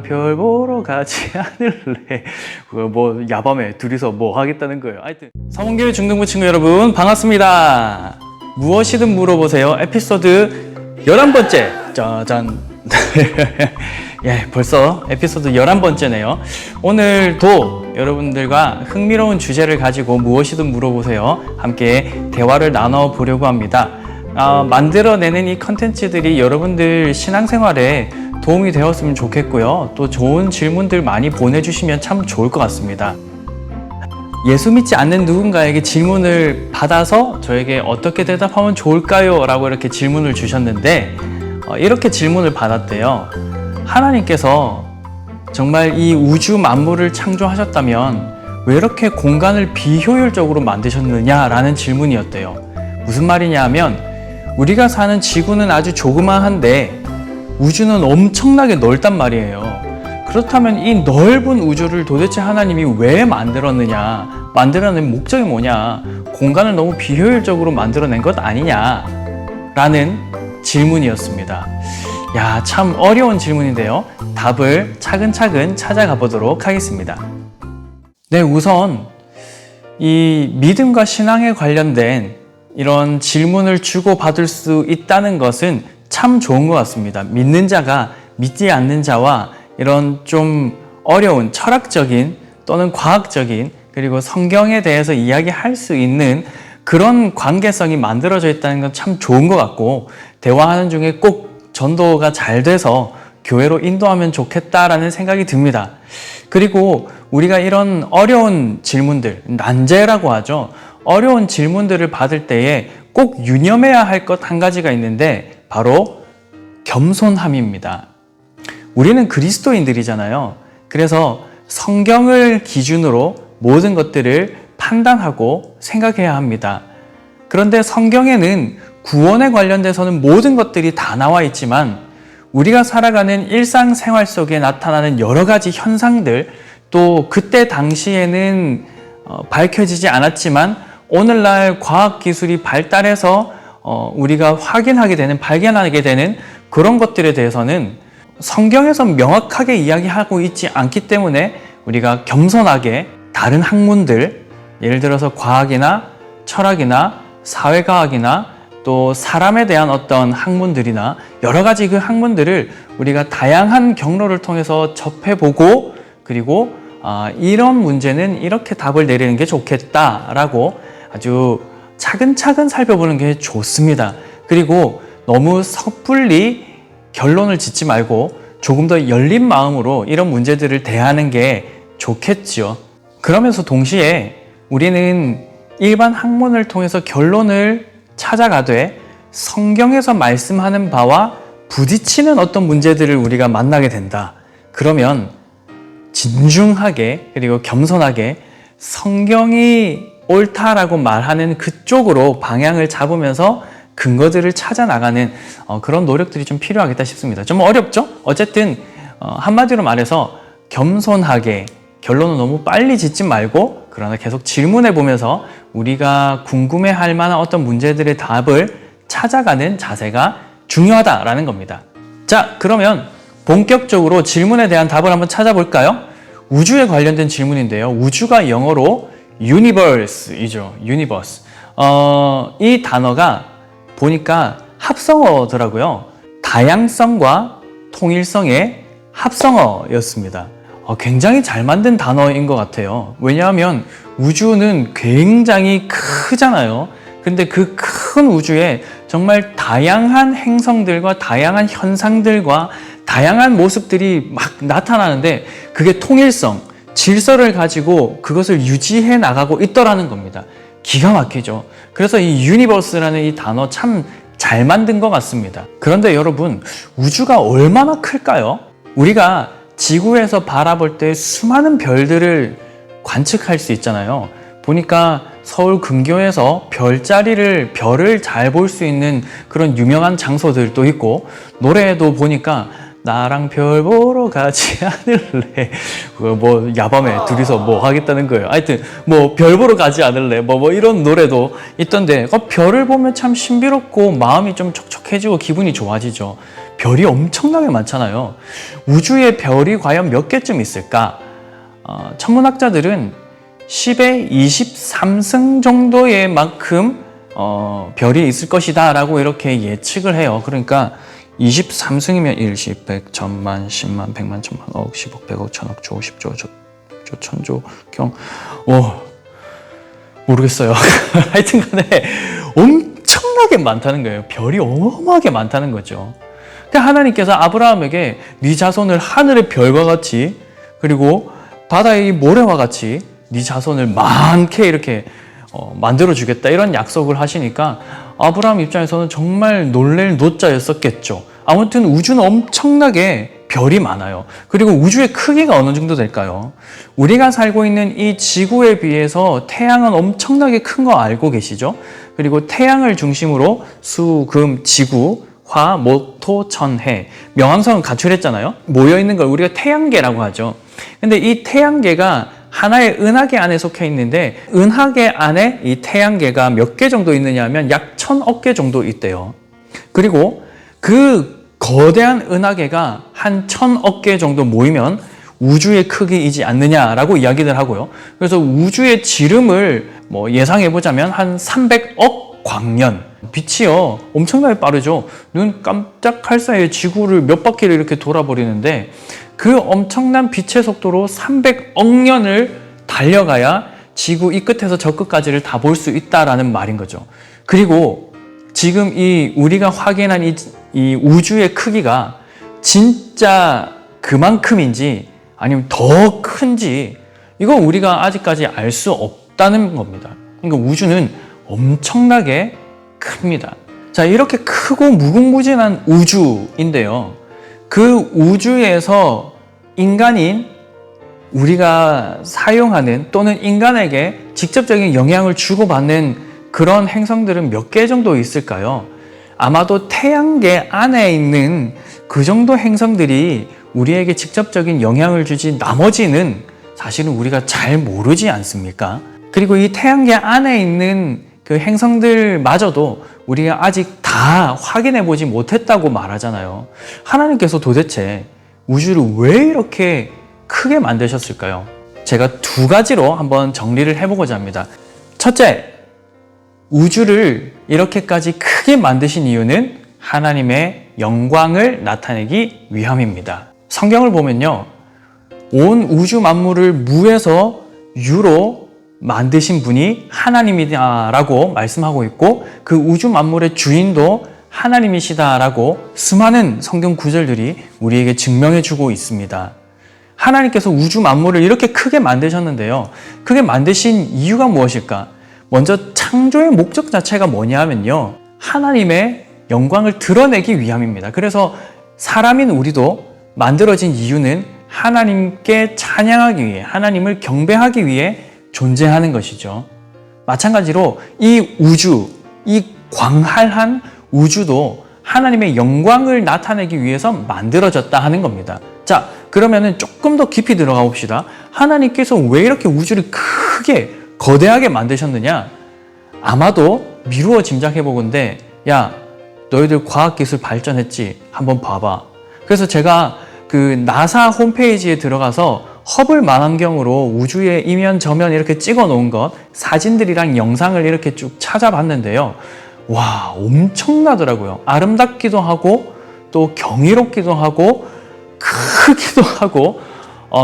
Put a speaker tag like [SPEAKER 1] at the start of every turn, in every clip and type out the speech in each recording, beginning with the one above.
[SPEAKER 1] 별 보러 가지 않을래? 뭐 야밤에 둘이서 뭐 하겠다는 거예요. 하여튼 성원교회 중등부 친구 여러분 반갑습니다. 무엇이든 물어보세요 에피소드 11번째 짜잔. 예, 벌써 에피소드 11번째네요 오늘도 여러분들과 흥미로운 주제를 가지고 무엇이든 물어보세요 함께 대화를 나눠보려고 합니다. 만들어내는 이 컨텐츠들이 여러분들 신앙생활에 도움이 되었으면 좋겠고요. 또 좋은 질문들 많이 보내주시면 참 좋을 것 같습니다. 예수 믿지 않는 누군가에게 질문을 받아서 저에게 어떻게 대답하면 좋을까요? 라고 이렇게 질문을 주셨는데 이렇게 질문을 받았대요. 하나님께서 정말 이 우주 만물을 창조하셨다면 왜 이렇게 공간을 비효율적으로 만드셨느냐라는 질문이었대요. 무슨 말이냐 하면 우리가 사는 지구는 아주 조그마한데 우주는 엄청나게 넓단 말이에요. 그렇다면 이 넓은 우주를 도대체 하나님이 왜 만들었느냐, 만들어낸 목적이 뭐냐, 공간을 너무 비효율적으로 만들어낸 것 아니냐 라는 질문이었습니다. 야, 참 어려운 질문인데요. 답을 차근차근 찾아가 보도록 하겠습니다. 네, 우선 이 믿음과 신앙에 관련된 이런 질문을 주고받을 수 있다는 것은 참 좋은 것 같습니다. 믿는 자가 믿지 않는 자와 이런 좀 어려운 철학적인 또는 과학적인 그리고 성경에 대해서 이야기할 수 있는 그런 관계성이 만들어져 있다는 건 참 좋은 것 같고 대화하는 중에 꼭 전도가 잘 돼서 교회로 인도하면 좋겠다라는 생각이 듭니다. 그리고 우리가 이런 어려운 질문들, 난제라고 하죠. 어려운 질문들을 받을 때에 꼭 유념해야 할 것 한 가지가 있는데 바로 겸손함입니다. 우리는 그리스도인들이잖아요. 그래서 성경을 기준으로 모든 것들을 판단하고 생각해야 합니다. 그런데 성경에는 구원에 관련돼서는 모든 것들이 다 나와 있지만 우리가 살아가는 일상생활 속에 나타나는 여러 가지 현상들 또 그때 당시에는 밝혀지지 않았지만 오늘날 과학기술이 발달해서 우리가 확인하게 되는, 발견하게 되는 그런 것들에 대해서는 성경에서 명확하게 이야기하고 있지 않기 때문에 우리가 겸손하게 다른 학문들, 예를 들어서 과학이나 철학이나 사회과학이나 또 사람에 대한 어떤 학문들이나 여러 가지 그 학문들을 우리가 다양한 경로를 통해서 접해보고 그리고 이런 문제는 이렇게 답을 내리는 게 좋겠다라고 아주 차근차근 살펴보는 게 좋습니다. 그리고 너무 섣불리 결론을 짓지 말고 조금 더 열린 마음으로 이런 문제들을 대하는 게 좋겠죠. 그러면서 동시에 우리는 일반 학문을 통해서 결론을 찾아가되 성경에서 말씀하는 바와 부딪히는 어떤 문제들을 우리가 만나게 된다. 그러면 진중하게 그리고 겸손하게 성경이 옳다라고 말하는 그쪽으로 방향을 잡으면서 근거들을 찾아 나가는 그런 노력들이 좀 필요하겠다 싶습니다. 좀 어렵죠? 어쨌든 한마디로 말해서 겸손하게 결론을 너무 빨리 짓지 말고 그러나 계속 질문해 보면서 우리가 궁금해할 만한 어떤 문제들의 답을 찾아가는 자세가 중요하다라는 겁니다. 자, 그러면 본격적으로 질문에 대한 답을 한번 찾아볼까요? 우주에 관련된 질문인데요. 우주가 영어로 universe이죠. universe. 이 단어가 보니까 합성어더라고요. 다양성과 통일성의 합성어였습니다. 굉장히 잘 만든 단어인 것 같아요. 왜냐하면 우주는 굉장히 크잖아요. 근데 그 큰 우주에 정말 다양한 행성들과 다양한 현상들과 다양한 모습들이 막 나타나는데 그게 통일성, 질서를 가지고 그것을 유지해 나가고 있더라는 겁니다. 기가 막히죠. 그래서 이 유니버스라는 이 단어 참 잘 만든 것 같습니다. 그런데 여러분, 우주가 얼마나 클까요? 우리가 지구에서 바라볼 때 수많은 별들을 관측할 수 있잖아요. 보니까 서울 근교에서 별을 잘 볼 수 있는 그런 유명한 장소들도 있고 노래도 보니까 나랑 별 보러 가지 않을래? 뭐 야밤에 둘이서 뭐 하겠다는 거예요. 하여튼 뭐 별 보러 가지 않을래? 뭐 이런 노래도 있던데 별을 보면 참 신비롭고 마음이 좀 촉촉해지고 기분이 좋아지죠. 별이 엄청나게 많잖아요. 우주에 별이 과연 몇 개쯤 있을까? 천문학자들은 10의 23승 정도의 만큼 별이 있을 것이다 라고 이렇게 예측을 해요. 그러니까 23승이면 1, 10, 100, 1000만, 10만, 100만, 1000만, 억, 10억, 100억, 1000억, 조, 10조, 조, 천조, 경, 모르겠어요. 하여튼 간에 엄청나게 많다는 거예요. 별이 어마어마하게 많다는 거죠. 그러니까 하나님께서 아브라함에게 네 자손을 하늘의 별과 같이 그리고 바다의 모래와 같이 네 자손을 많게 이렇게 만들어주겠다 이런 약속을 하시니까 아브라함 입장에서는 정말 놀랄 노자였었겠죠. 아무튼 우주는 엄청나게 별이 많아요. 그리고 우주의 크기가 어느 정도 될까요? 우리가 살고 있는 이 지구에 비해서 태양은 엄청나게 큰 거 알고 계시죠? 그리고 태양을 중심으로 수, 금, 지구, 화, 목, 토, 천, 해 명왕성은 가출했잖아요. 모여있는 걸 우리가 태양계라고 하죠. 근데 이 태양계가 하나의 은하계 안에 속해 있는데 은하계 안에 이 태양계가 몇 개 정도 있느냐 하면 약 1000억 개 정도 있대요. 그리고 그 거대한 은하계가 한 1000억 개 정도 모이면 우주의 크기이지 않느냐라고 이야기를 하고요. 그래서 우주의 지름을 예상해 보자면 한 300억 광년. 빛이요 엄청나게 빠르죠. 눈 깜짝할 사이에 지구를 몇 바퀴를 이렇게 돌아버리는데 그 엄청난 빛의 속도로 300억 년을 달려가야 지구 이 끝에서 저 끝까지를 다 볼 수 있다라는 말인 거죠. 그리고 지금 우리가 확인한 이 우주의 크기가 진짜 그만큼인지 아니면 더 큰지 이건 우리가 아직까지 알 수 없다는 겁니다. 그러니까 우주는 엄청나게 큽니다. 자, 이렇게 크고 무궁무진한 우주인데요. 그 우주에서 인간인 우리가 사용하는 또는 인간에게 직접적인 영향을 주고받는 그런 행성들은 몇 개 정도 있을까요? 아마도 태양계 안에 있는 그 정도 행성들이 우리에게 직접적인 영향을 주지 나머지는 사실은 우리가 잘 모르지 않습니까? 그리고 이 태양계 안에 있는 그 행성들마저도 우리가 아직 다 확인해 보지 못했다고 말하잖아요. 하나님께서 도대체 우주를 왜 이렇게 크게 만드셨을까요? 제가 두 가지로 한번 정리를 해보고자 합니다. 첫째, 우주를 이렇게까지 크게 만드신 이유는 하나님의 영광을 나타내기 위함입니다. 성경을 보면요, 온 우주 만물을 무에서 유로 만드신 분이 하나님이다라고 말씀하고 있고 그 우주 만물의 주인도 하나님이시다라고 수많은 성경 구절들이 우리에게 증명해 주고 있습니다. 하나님께서 우주 만물을 이렇게 크게 만드셨는데요. 크게 만드신 이유가 무엇일까? 먼저 창조의 목적 자체가 뭐냐 하면요, 하나님의 영광을 드러내기 위함입니다. 그래서 사람인 우리도 만들어진 이유는 하나님께 찬양하기 위해, 하나님을 경배하기 위해 존재하는 것이죠. 마찬가지로 이 우주, 이 광활한 우주도 하나님의 영광을 나타내기 위해서 만들어졌다 하는 겁니다. 자, 그러면은 조금 더 깊이 들어가 봅시다. 하나님께서 왜 이렇게 우주를 크게 거대하게 만드셨느냐? 아마도 미루어 짐작해 보건대, 야, 너희들 과학기술 발전했지? 한번 봐봐. 그래서 제가 그 나사 홈페이지에 들어가서 허블 망원경으로 우주의 이면 저면 이렇게 찍어 놓은 것, 사진들이랑 영상을 이렇게 쭉 찾아봤는데요. 와, 엄청나더라고요. 아름답기도 하고 또 경이롭기도 하고 크기도 하고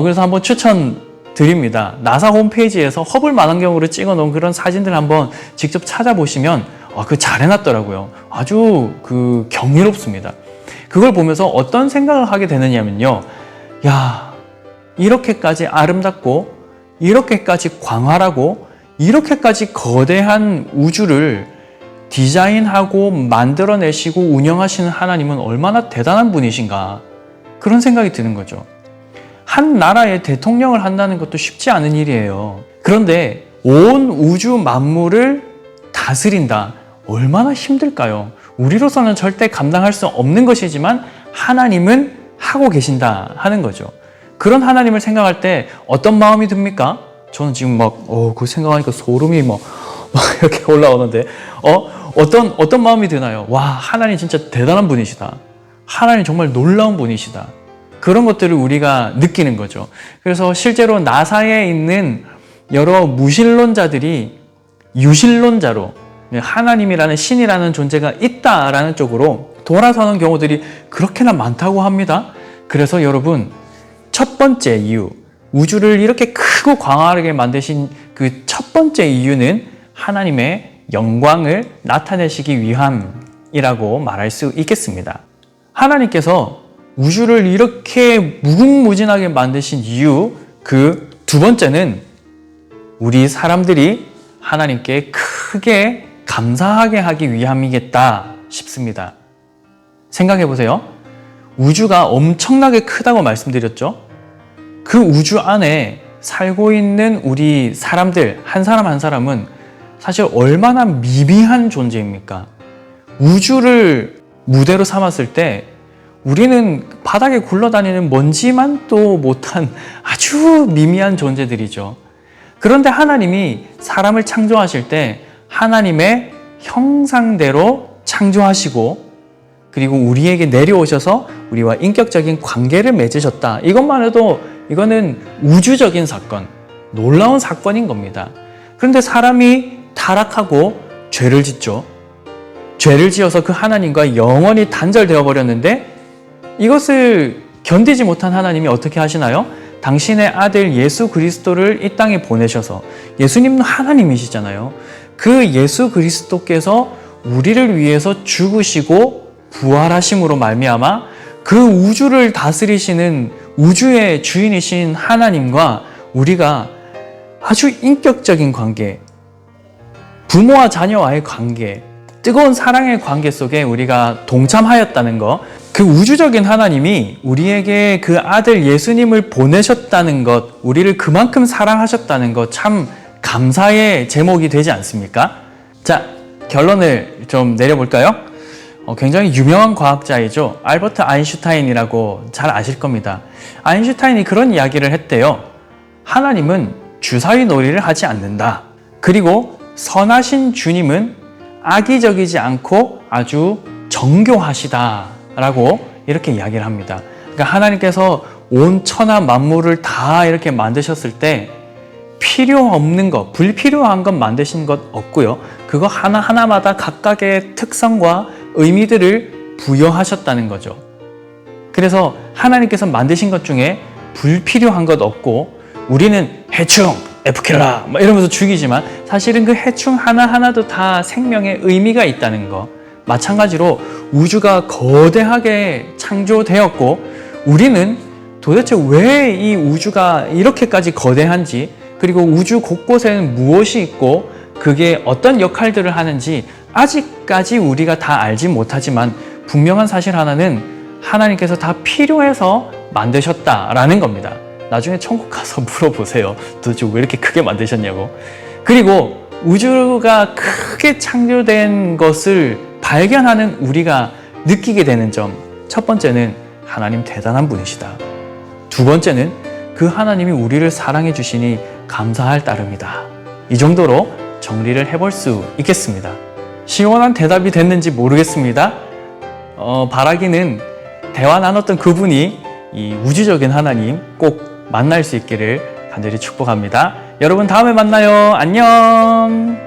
[SPEAKER 1] 그래서 한번 추천드립니다. 나사 홈페이지에서 허블 망원경으로 찍어 놓은 그런 사진들 한번 직접 찾아보시면 그 잘 해놨더라고요. 아주 그 경이롭습니다. 그걸 보면서 어떤 생각을 하게 되느냐면요, 야, 이렇게까지 아름답고 이렇게까지 광활하고 이렇게까지 거대한 우주를 디자인하고 만들어내시고 운영하시는 하나님은 얼마나 대단한 분이신가, 그런 생각이 드는 거죠. 한 나라의 대통령을 한다는 것도 쉽지 않은 일이에요. 그런데 온 우주 만물을 다스린다, 얼마나 힘들까요? 우리로서는 절대 감당할 수 없는 것이지만 하나님은 하고 계신다 하는 거죠. 그런 하나님을 생각할 때 어떤 마음이 듭니까? 저는 지금 그 생각하니까 소름이 막 이렇게 올라오는데, 어떤 마음이 드나요? 와, 하나님 진짜 대단한 분이시다. 하나님 정말 놀라운 분이시다. 그런 것들을 우리가 느끼는 거죠. 그래서 실제로 나사에 있는 여러 무신론자들이 유신론자로 하나님이라는 신이라는 존재가 있다라는 쪽으로 돌아서는 경우들이 그렇게나 많다고 합니다. 그래서 여러분, 첫 번째 이유, 우주를 이렇게 크고 광활하게 만드신 그 첫 번째 이유는 하나님의 영광을 나타내시기 위함이라고 말할 수 있겠습니다. 하나님께서 우주를 이렇게 무궁무진하게 만드신 이유, 그 두 번째는 우리 사람들이 하나님께 크게 감사하게 하기 위함이겠다 싶습니다. 생각해 보세요. 우주가 엄청나게 크다고 말씀드렸죠? 그 우주 안에 살고 있는 우리 사람들, 한 사람 한 사람은 사실 얼마나 미비한 존재입니까? 우주를 무대로 삼았을 때 우리는 바닥에 굴러다니는 먼지만도 못한 아주 미미한 존재들이죠. 그런데 하나님이 사람을 창조하실 때 하나님의 형상대로 창조하시고 그리고 우리에게 내려오셔서 우리와 인격적인 관계를 맺으셨다. 이것만 해도 이거는 우주적인 사건, 놀라운 사건인 겁니다. 그런데 사람이 타락하고 죄를 짓죠. 죄를 지어서 그 하나님과 영원히 단절되어 버렸는데 이것을 견디지 못한 하나님이 어떻게 하시나요? 당신의 아들 예수 그리스도를 이 땅에 보내셔서, 예수님은 하나님이시잖아요. 그 예수 그리스도께서 우리를 위해서 죽으시고 부활하심으로 말미암아 그 우주를 다스리시는 우주의 주인이신 하나님과 우리가 아주 인격적인 관계, 부모와 자녀와의 관계, 뜨거운 사랑의 관계 속에 우리가 동참하였다는 것, 그 우주적인 하나님이 우리에게 그 아들 예수님을 보내셨다는 것, 우리를 그만큼 사랑하셨다는 것, 참 감사의 제목이 되지 않습니까? 자, 결론을 좀 내려볼까요? 굉장히 유명한 과학자이죠. 알버트 아인슈타인이라고 잘 아실 겁니다. 아인슈타인이 그런 이야기를 했대요. 하나님은 주사위 놀이를 하지 않는다. 그리고 선하신 주님은 악의적이지 않고 아주 정교하시다라고 이렇게 이야기를 합니다. 그러니까 하나님께서 온 천하 만물을 다 이렇게 만드셨을 때 필요 없는 것, 불필요한 것 만드신 것 없고요. 그거 하나하나마다 각각의 특성과 의미들을 부여하셨다는 거죠. 그래서 하나님께서 만드신 것 중에 불필요한 것 없고 우리는 해충, 에프킬라 이러면서 죽이지만 사실은 그 해충 하나하나도 다 생명의 의미가 있다는 거. 마찬가지로 우주가 거대하게 창조되었고 우리는 도대체 왜 이 우주가 이렇게까지 거대한지, 그리고 우주 곳곳에는 무엇이 있고 그게 어떤 역할들을 하는지 아직까지 우리가 다 알지 못하지만 분명한 사실 하나는 하나님께서 다 필요해서 만드셨다라는 겁니다. 나중에 천국 가서 물어보세요. 도대체 왜 이렇게 크게 만드셨냐고. 그리고 우주가 크게 창조된 것을 발견하는 우리가 느끼게 되는 점, 첫 번째는 하나님 대단한 분이시다. 두 번째는 그 하나님이 우리를 사랑해 주시니 감사할 따름이다. 이 정도로 정리를 해볼 수 있겠습니다. 시원한 대답이 됐는지 모르겠습니다. 바라기는 대화 나눴던 그분이 이 우주적인 하나님 꼭 만날 수 있기를 간절히 축복합니다. 여러분 다음에 만나요. 안녕.